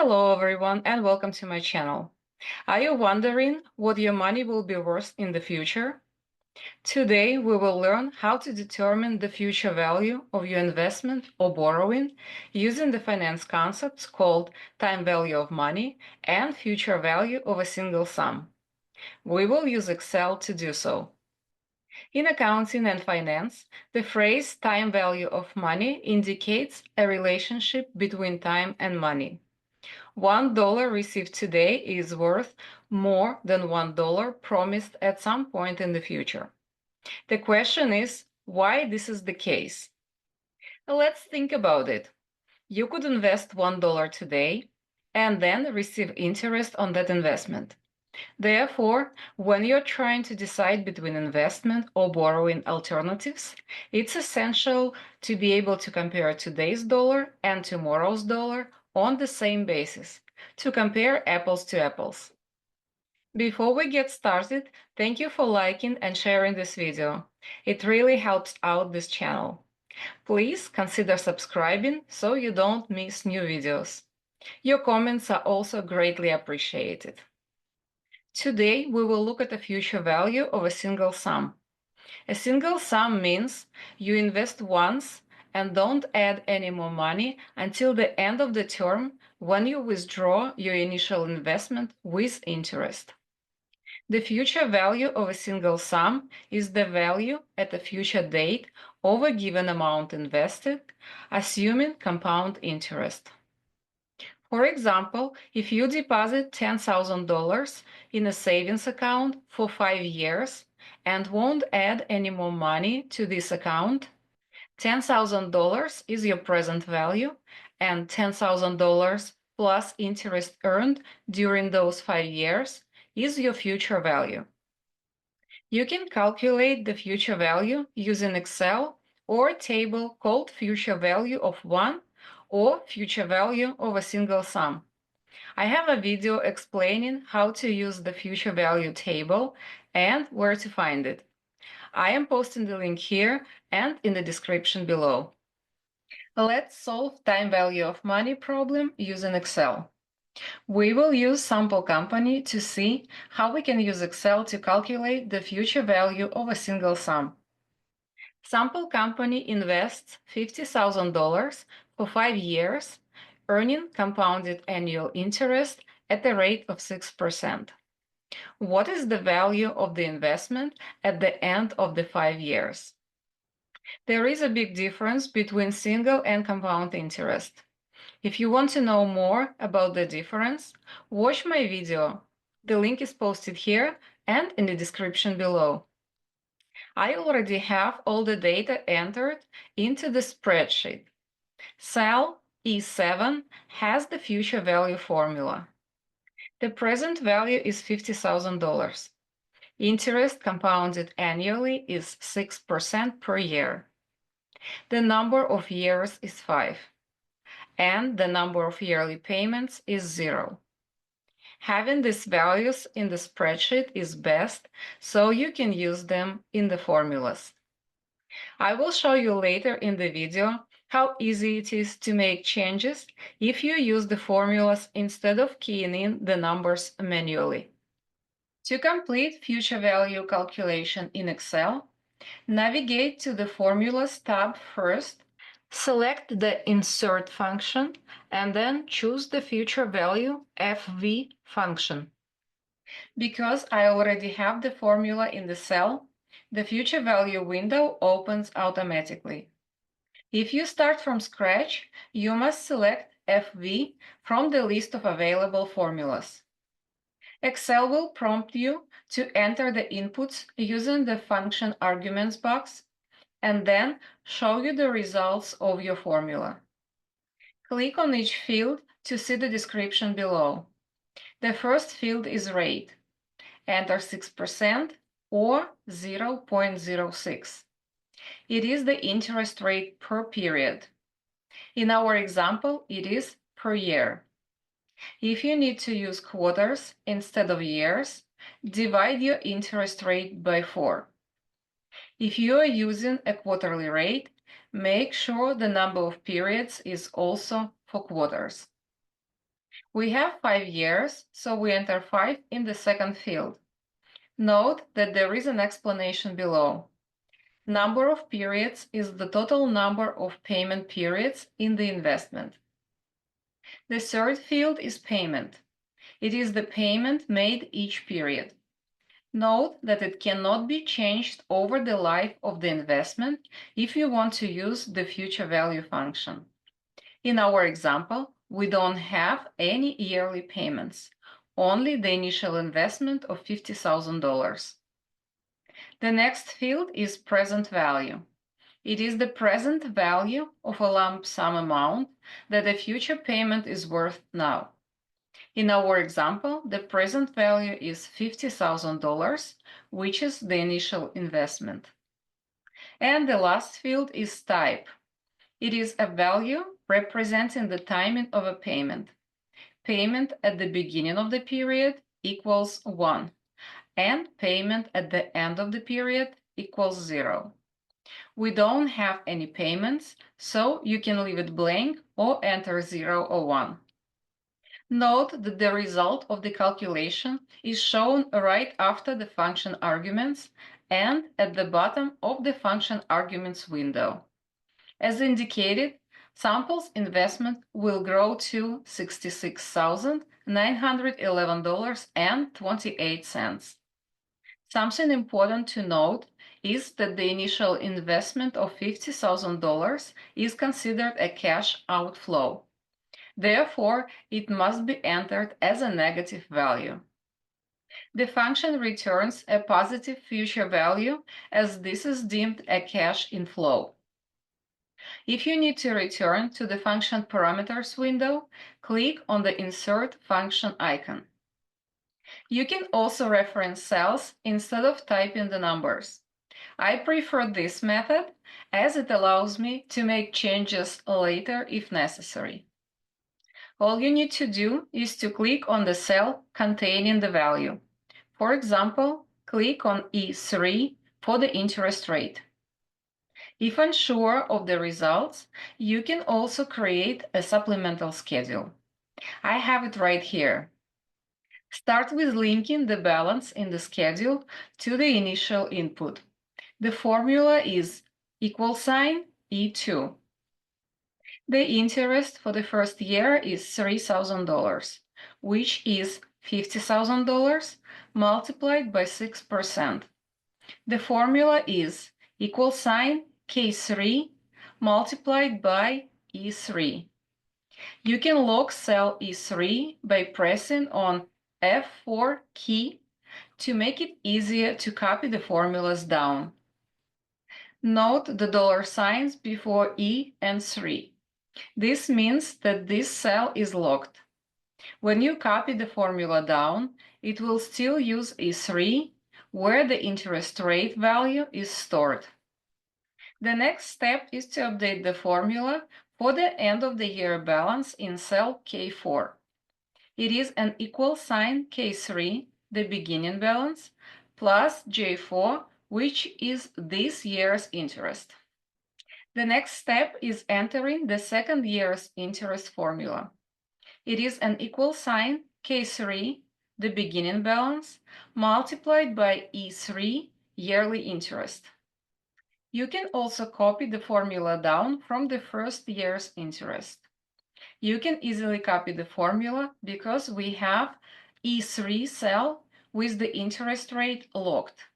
Hello everyone and welcome to my channel. Are you wondering what your money will be worth in the future? Today we will learn how to determine the future value of your investment or borrowing using the finance concepts called time value of money and future value of a single sum. We will use Excel to do so. In accounting and finance, the phrase time value of money indicates a relationship between time and money. $1 received today is worth more than $1 promised at some point in the future. The question is why this is the case. Let's think about it. You could invest $1 today and then receive interest on that investment. Therefore, when you're trying to decide between investment or borrowing alternatives, it's essential to be able to compare today's dollar and tomorrow's dollar on the same basis, to compare apples to apples. Before we get started, thank you for liking and sharing this video. It really helps out this channel. Please consider subscribing so you don't miss new videos. Your comments are also greatly appreciated. Today, we will look at the future value of a single sum. A single sum means you invest once and don't add any more money until the end of the term when you withdraw your initial investment with interest. The future value of a single sum is the value at a future date of a given amount invested, assuming compound interest. For example, if you deposit $10,000 in a savings account for 5 years and won't add any more money to this account, $10,000 is your present value, and $10,000 plus interest earned during those 5 years is your future value. You can calculate the future value using Excel or a table called future value of one or future value of a single sum. I have a video explaining how to use the future value table and where to find it. I am posting the link here and in the description below. Let's solve time value of money problem using Excel. We will use sample company to see how we can use Excel to calculate the future value of a single sum. Sample company invests $50,000 for 5 years, earning compounded annual interest at the rate of 6%. What is the value of the investment at the end of the 5 years? There is a big difference between single and compound interest. If you want to know more about the difference, watch my video. The link is posted here and in the description below. I already have all the data entered into the spreadsheet. Cell E7 has the future value formula. The present value is $50,000. Interest compounded annually is 6% per year. The number of years is 5, and the number of yearly payments is 0. Having these values in the spreadsheet is best, so you can use them in the formulas. I will show you later in the video how easy it is to make changes if you use the formulas instead of keying in the numbers manually. To complete future value calculation in Excel, navigate to the Formulas tab first, select the Insert function, and then choose the future value FV function. Because I already have the formula in the cell, the future value window opens automatically. If you start from scratch, you must select FV from the list of available formulas. Excel will prompt you to enter the inputs using the function arguments box and then show you the results of your formula. Click on each field to see the description below. The first field is rate. Enter 6% or 0.06. It is the interest rate per period. In our example, it is per year. If you need to use quarters instead of years, divide your interest rate by 4. If you are using a quarterly rate, make sure the number of periods is also for quarters. We have 5 years, so we enter 5 in the second field. Note that there is an explanation below. Number of periods is the total number of payment periods in the investment. The third field is payment. It is the payment made each period. Note that it cannot be changed over the life of the investment if you want to use the future value function. In our example, we don't have any yearly payments, only the initial investment of $50,000. The next field is present value. It is the present value of a lump sum amount that a future payment is worth now. In our example, the present value is $50,000, which is the initial investment. And the last field is type. It is a value representing the timing of a payment. Payment at the beginning of the period equals 1, and payment at the end of the period equals 0. We don't have any payments, so you can leave it blank or enter 0 or 1. Note that the result of the calculation is shown right after the function arguments and at the bottom of the function arguments window. As indicated, Sample's investment will grow to $66,911.28. Something important to note is that the initial investment of $50,000 is considered a cash outflow. Therefore, it must be entered as a negative value. The function returns a positive future value as this is deemed a cash inflow. If you need to return to the function parameters window, click on the Insert Function icon. You can also reference cells instead of typing the numbers. I prefer this method as it allows me to make changes later if necessary. All you need to do is to click on the cell containing the value. For example, click on E3 for the interest rate. If unsure of the results, you can also create a supplemental schedule. I have it right here. Start with linking the balance in the schedule to the initial input. The formula is =E2. The interest for the first year is $3,000, which is $50,000 multiplied by 6%. The formula is K3 multiplied by E3. You can lock cell E3 by pressing on F4 key to make it easier to copy the formulas down. Note the dollar signs before E and 3. This means that this cell is locked. When you copy the formula down, it will still use E3, where the interest rate value is stored. The next step is to update the formula for the end of the year balance in cell K4. It is an K3, the beginning balance, plus J4, which is this year's interest. The next step is entering the second year's interest formula. It is an K3, the beginning balance, multiplied by E3, yearly interest. You can also copy the formula down from the first year's interest. You can easily copy the formula because we have E3 cell with the interest rate locked.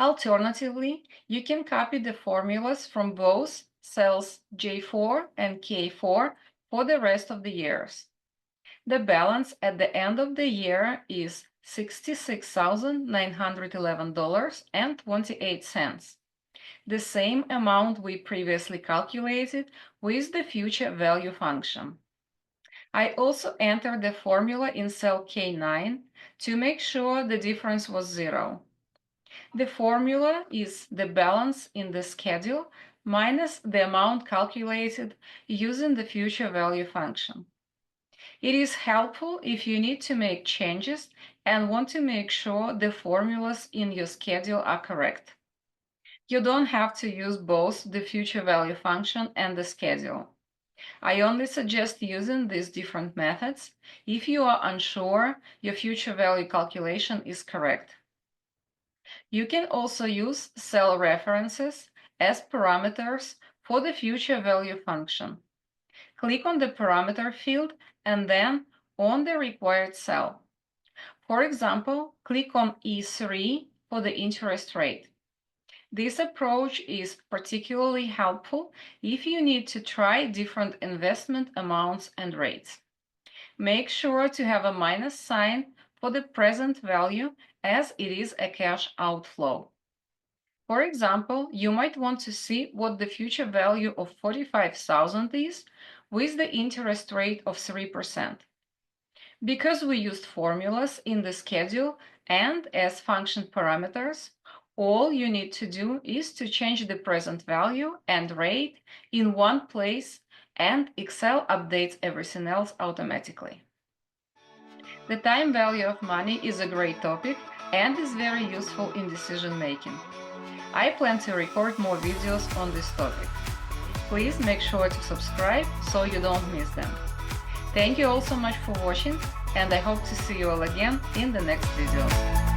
Alternatively, you can copy the formulas from both cells J4 and K4 for the rest of the years. The balance at the end of the year is $66,911.28. The same amount we previously calculated with the future value function. I also entered the formula in cell K9 to make sure the difference was 0. The formula is the balance in the schedule minus the amount calculated using the future value function. It is helpful if you need to make changes and want to make sure the formulas in your schedule are correct. You don't have to use both the future value function and the schedule. I only suggest using these different methods if you are unsure your future value calculation is correct. You can also use cell references as parameters for the future value function. Click on the parameter field and then on the required cell. For example, click on E3 for the interest rate. This approach is particularly helpful if you need to try different investment amounts and rates. Make sure to have a minus sign for the present value as it is a cash outflow. For example, you might want to see what the future value of 45,000 is with the interest rate of 3%. Because we used formulas in the schedule and as function parameters, all you need to do is to change the present value and rate in one place, and Excel updates everything else automatically. The time value of money is a great topic and is very useful in decision making. I plan to record more videos on this topic. Please make sure to subscribe so you don't miss them. Thank you all so much for watching, and I hope to see you all again in the next videos.